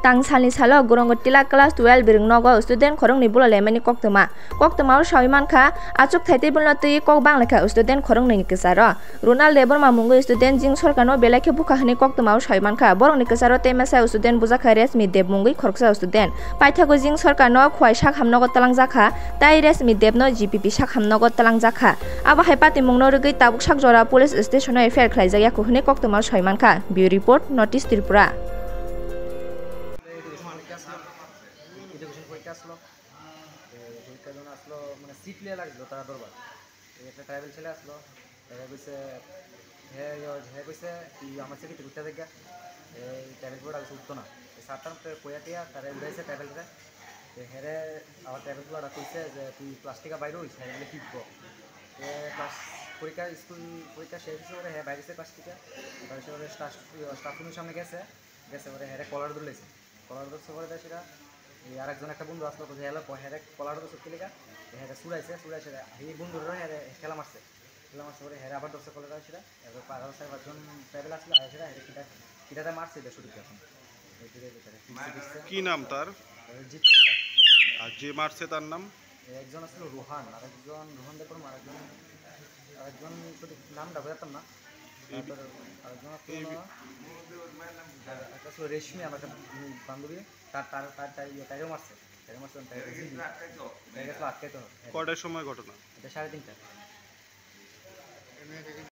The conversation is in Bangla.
tang salni salo gorong tila class 12 birung nogo student khorong ni bulale mani koktoma shoi mankha achuk thaitei bulno tui kok banglakha student khorong ni kisaro runal lebor ma mungu student jing sorkano belakhe bukha hani koktoma shoi mankha borong ni kisaro temasa student bujaka resmi deb mungui khoroksa student paithago jing sorkano khwai sak hamnogo talangjaka tai resmi debno gpp sak hamnogo talangjaka abo haipati mungno rugui tabuk sak jora police station no fair khlaijak yaku hani koktoma shoi mankha bureau report notice Tripura education পরীক্ষা আসলো পরীক্ষার জন্য আসলো মানে সিট লিয়ে লাগলো তারা দরবার একটা ট্রাইবেল ছেলে আসলো কইছে হ্যাঁ কইছে তুই আমার সিটি ঘুরতে দেখা এই ট্রাইবেল বোর্ড আগে উঠতো না সাতটার পয়াটিয়া তারা উড়াইছে ট্রাইবেলটা হেরে আমার ট্রাইবেল বোর্ডটা কইছে যে তুই ক্লাস থেকে বাইরে হইস হ্যাঁ বলে কিনবো ক্লাস পরীক্ষা স্কুল পরীক্ষা শেষ হয়েছে হ্যাঁ বাইরে ক্লাস থেকে তারপরে স্টাফ রুমের সামনে গেছে পরে হ্যাঁ কলার ধরলেছে কলার ধরছে পরে সেটা আর একজন একটা বন্ধু আসলো হেলো হ্যাঁ কলার ধরছে খেলিকা হ্যাঁ চুড়াইছে এই বন্ধুরা হ্যাঁ খেলা মারছে পরে হ্যাঁ আবার ধরছে কলার সেটা এবার 5-7জন ট্রাভেল আসলো আর সেটা হ্যাঁ কিটাতে মারছে এটা শুরু এখন কি নাম তার? জিৎ সরকার। আর যে মারছে তার নাম? একজন আসলো রোহান আর একজন রোহান দেখুন আরেকজন সঠিক নামটা বোঝাতাম না আরেকজন আসলো রেশমি আমার একটা বান্ধবী তাইও মারছে কটার সময় ঘটনা? এটা 3:30